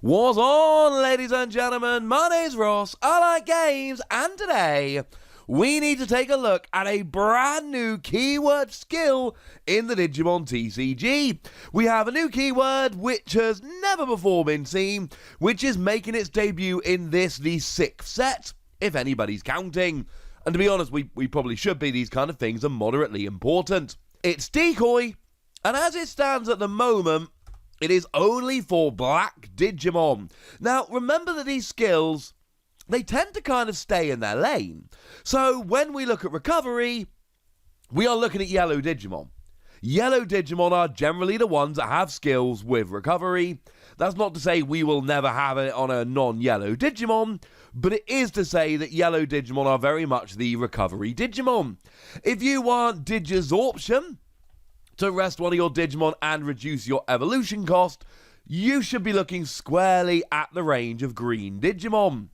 What's on, ladies and gentlemen? My name's Ross, I like games, and today we need to take a look at a brand new keyword skill in the Digimon TCG. We have a new keyword which has never before been seen, which is making its debut in this, the 6th set, if anybody's counting. And to be honest, we probably should be. These kind of things are moderately important. It's Decoy, and as it stands at the moment, it is only for black Digimon. Now, remember that these skills, they tend to kind of stay in their lane. So when we look at recovery, we are looking at yellow Digimon. Yellow Digimon are generally the ones that have skills with recovery. That's not to say we will never have it on a non-yellow Digimon, but it is to say that yellow Digimon are very much the recovery Digimon. If you want Digisorption to rest one of your Digimon and reduce your evolution cost, you should be looking squarely at the range of green Digimon.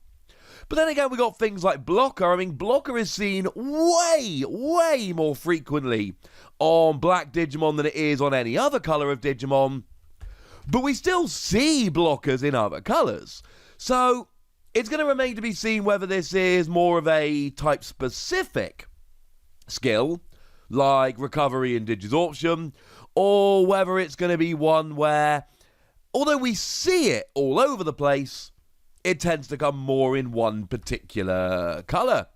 But then again, we got things like Blocker. I mean, Blocker is seen way more frequently on black Digimon than it is on any other colour of Digimon. But we still see blockers in other colours. So it's going to remain to be seen whether this is more of a type-specific skill, like recovery and Digisorption, or whether it's going to be one where, although we see it all over the place, it tends to come more in one particular colour.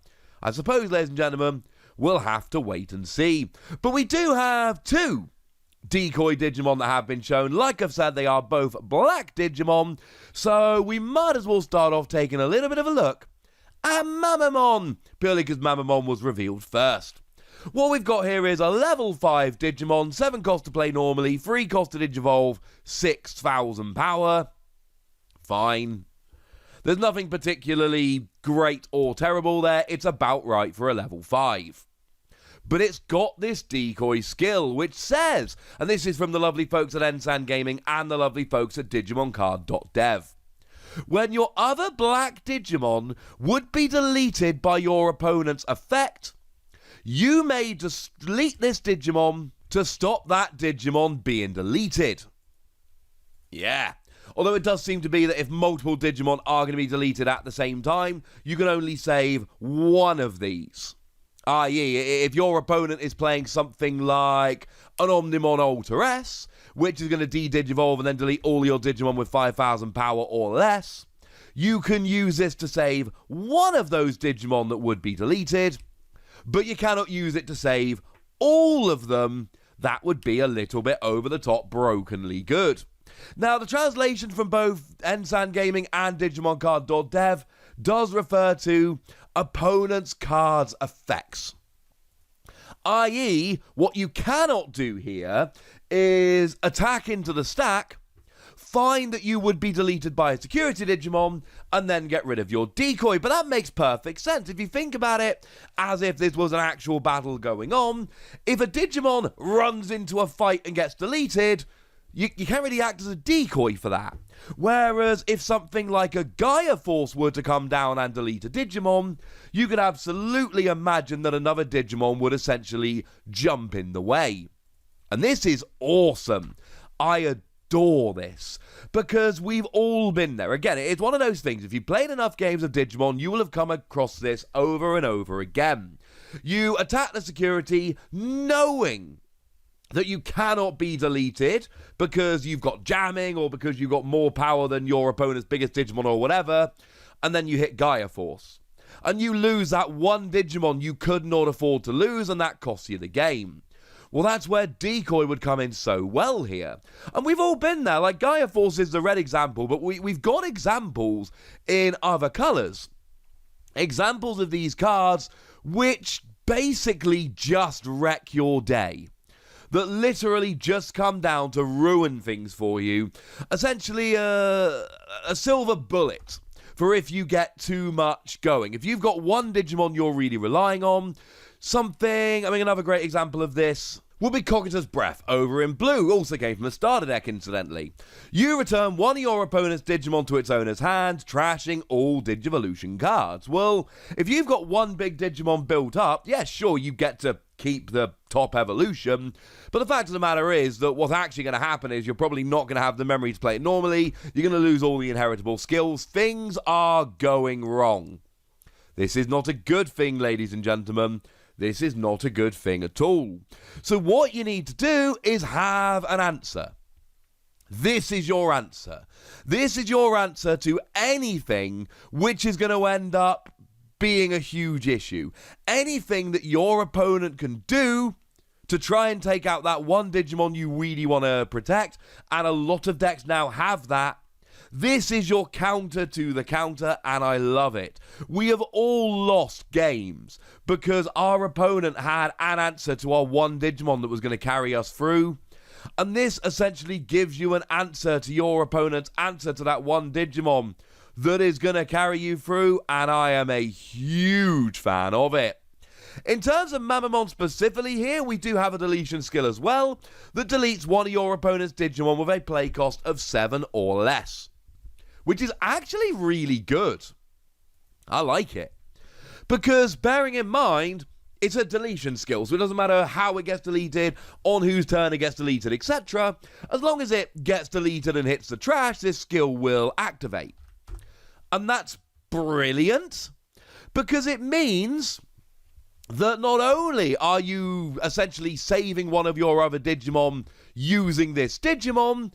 I suppose, ladies and gentlemen, we'll have to wait and see. But we do have two Decoy Digimon that have been shown. Like I've said, they are both black Digimon, so we might as well start off taking a little bit of a look at Mamemon, purely because Mamemon was revealed first. What we've got here is a level 5 Digimon, 7 cost to play normally, 3 cost to Digivolve, 6,000 power. Fine. There's nothing particularly great or terrible there. It's about right for a level 5. But it's got this Decoy skill, which says, and this is from the lovely folks at Ensan Gaming and the lovely folks at DigimonCard.dev. When your other black Digimon would be deleted by your opponent's effect, you may delete this Digimon to stop that Digimon being deleted. Yeah. Although it does seem to be that if multiple Digimon are going to be deleted at the same time, you can only save one of these. I.e., if your opponent is playing something like an Omnimon Alter S, which is going to de-Digivolve and then delete all your Digimon with 5,000 power or less, you can use this to save one of those Digimon that would be deleted, but you cannot use it to save all of them. That would be a little bit over the top brokenly good. Now, the translation from both Ensan Gaming and DigimonCard.dev does refer to opponent's cards' effects. I.e., what you cannot do here is attack into the stack, find that you would be deleted by a security Digimon, and then get rid of your Decoy. But that makes perfect sense. If you think about it as if this was an actual battle going on, if a Digimon runs into a fight and gets deleted, you can't really act as a decoy for that. Whereas if something like a Gaia Force were to come down and delete a Digimon, you could absolutely imagine that another Digimon would essentially jump in the way. And this is awesome. I adore this, because we've all been there. Again, it's one of those things, if you've played enough games of Digimon, you will have come across this over and over again. You attack the security knowing that you cannot be deleted because you've got jamming or because you've got more power than your opponent's biggest Digimon or whatever, and then you hit Gaia Force. And you lose that one Digimon you could not afford to lose, and that costs you the game. Well, that's where Decoy would come in so well here. And we've all been there. Like, Gaia Force is the red example, but we've got examples in other colours. Examples of these cards which basically just wreck your day, that literally just come down to ruin things for you. Essentially, a silver bullet for if you get too much going. If you've got one Digimon you're really relying on, another great example of this will be Cogita's Breath over in blue, also came from the starter deck incidentally. You return one of your opponent's Digimon to its owner's hand, trashing all Digivolution cards. Well, if you've got one big Digimon built up, yeah sure, you get to keep the top evolution, but the fact of the matter is that what's actually going to happen is you're probably not going to have the memory to play it normally, you're going to lose all the inheritable skills, things are going wrong. This is not a good thing, ladies and gentlemen. This is not a good thing at all. So what you need to do is have an answer. This is your answer. This is your answer to anything which is going to end up being a huge issue. Anything that your opponent can do to try and take out that one Digimon you really want to protect, and a lot of decks now have that. This is your counter to the counter, and I love it. We have all lost games because our opponent had an answer to our one Digimon that was going to carry us through. And this essentially gives you an answer to your opponent's answer to that one Digimon that is going to carry you through, and I am a huge fan of it. In terms of Mamemon specifically here, we do have a deletion skill as well that deletes one of your opponent's Digimon with a play cost of 7 or less, which is actually really good. I like it. Because bearing in mind, it's a deletion skill, so it doesn't matter how it gets deleted, on whose turn it gets deleted, etc. As long as it gets deleted and hits the trash, this skill will activate. And that's brilliant, because it means that not only are you essentially saving one of your other Digimon using this Digimon,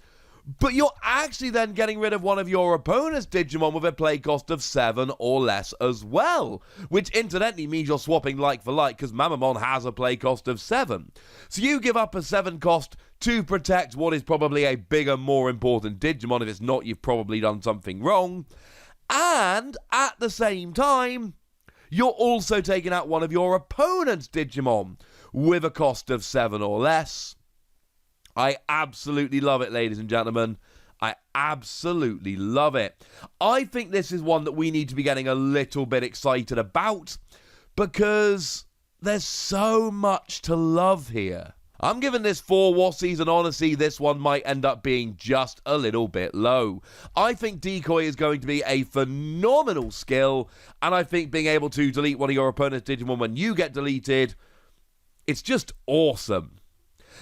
but you're actually then getting rid of one of your opponent's Digimon with a play cost of 7 or less as well. Which incidentally means you're swapping like for like, because Mamemon has a play cost of 7. So you give up a 7 cost to protect what is probably a bigger, more important Digimon. If it's not, you've probably done something wrong. And at the same time, you're also taking out one of your opponent's Digimon with a cost of 7 or less. I absolutely love it, ladies and gentlemen. I absolutely love it. I think this is one that we need to be getting a little bit excited about because there's so much to love here. I'm giving this 4 Wassies, and honestly, this one might end up being just a little bit low. I think Decoy is going to be a phenomenal skill, and I think being able to delete one of your opponent's Digimon when you get deleted, it's just awesome.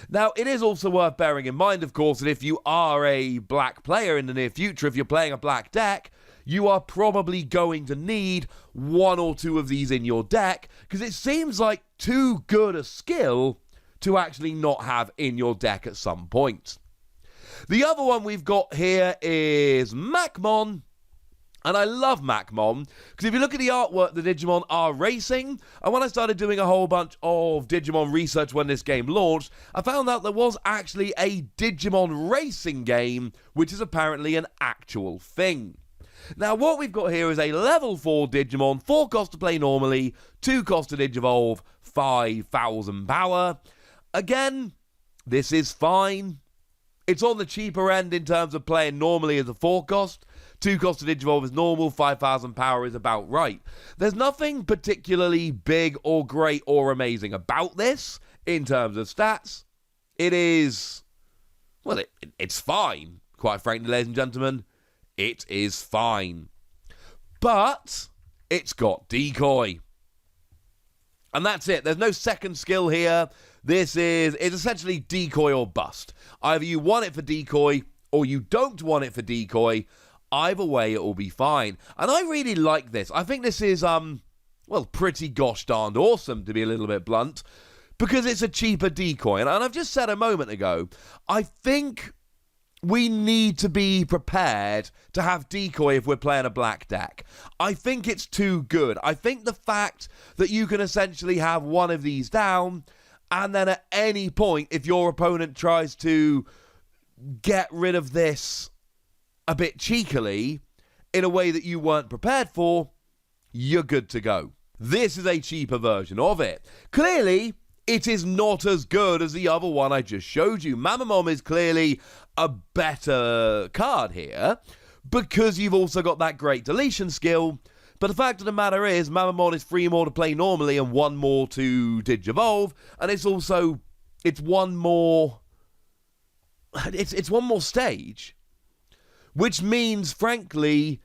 Now, it is also worth bearing in mind, of course, that if you are a black player in the near future, if you're playing a black deck, you are probably going to need 1 or 2 of these in your deck, because it seems like too good a skill to actually not have in your deck at some point. The other one we've got here is MACHUMON. And I love MACHUMON, because if you look at the artwork, the Digimon are racing, and when I started doing a whole bunch of Digimon research when this game launched, I found out there was actually a Digimon racing game, which is apparently an actual thing. Now, what we've got here is a level 4 Digimon, 4 cost to play normally, 2 cost to Digivolve, 5,000 power. Again, this is fine. It's on the cheaper end in terms of playing normally as a 4 cost. 2 cost to Digivolve is normal, 5,000 power is about right. There's nothing particularly big or great or amazing about this in terms of stats. It is, well, it's fine, quite frankly, ladies and gentlemen. It is fine. But it's got Decoy. And that's it. There's no second skill here. It's essentially Decoy or bust. Either you want it for Decoy or you don't want it for Decoy. Either way, it will be fine. And I really like this. I think this is, well, pretty gosh darned awesome, to be a little bit blunt, because it's a cheaper Decoy. And I've just said a moment ago, I think we need to be prepared to have Decoy if we're playing a black deck. I think it's too good. I think the fact that you can essentially have one of these down, and then at any point, if your opponent tries to get rid of this a bit cheekily, in a way that you weren't prepared for, you're good to go. This is a cheaper version of it. Clearly, it is not as good as the other one I just showed you. Mamemon is clearly a better card here, because you've also got that great deletion skill. But the fact of the matter is, Mamemon is 3 more to play normally and 1 more to Digivolve, and it's also it's one more... It's one more stage. Which means, frankly,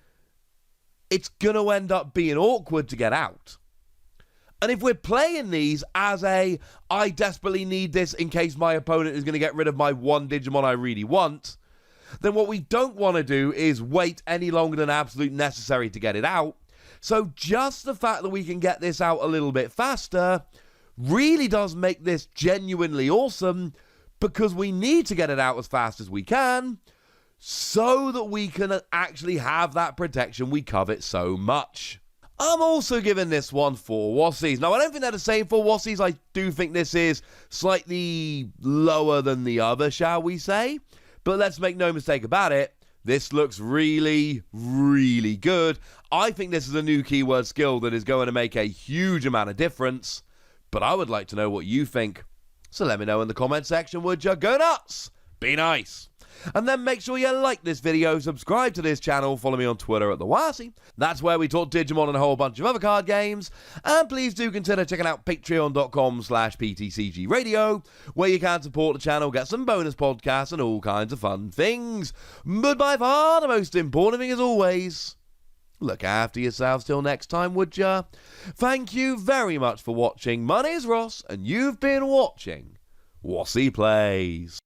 it's going to end up being awkward to get out. And if we're playing these as I desperately need this in case my opponent is going to get rid of my one Digimon I really want, then what we don't want to do is wait any longer than absolutely necessary to get it out. So just the fact that we can get this out a little bit faster really does make this genuinely awesome, because we need to get it out as fast as we can so that we can actually have that protection we covet so much. I'm also giving this one 4 Wassies. Now, I don't think they're the same 4 Wassies. I do think this is slightly lower than the other, shall we say. But let's make no mistake about it. This looks really, really good. I think this is a new keyword skill that is going to make a huge amount of difference. But I would like to know what you think. So let me know in the comment section, would you? Go nuts! Be nice! And then make sure you like this video, subscribe to this channel, follow me on Twitter at @TheWassie. That's where we talk Digimon and a whole bunch of other card games. And please do consider checking out patreon.com/PTCGradio, where you can support the channel, get some bonus podcasts and all kinds of fun things. But by far the most important thing, as always, look after yourselves till next time, would ya? Thank you very much for watching. My name's Ross, and you've been watching Wassie Plays.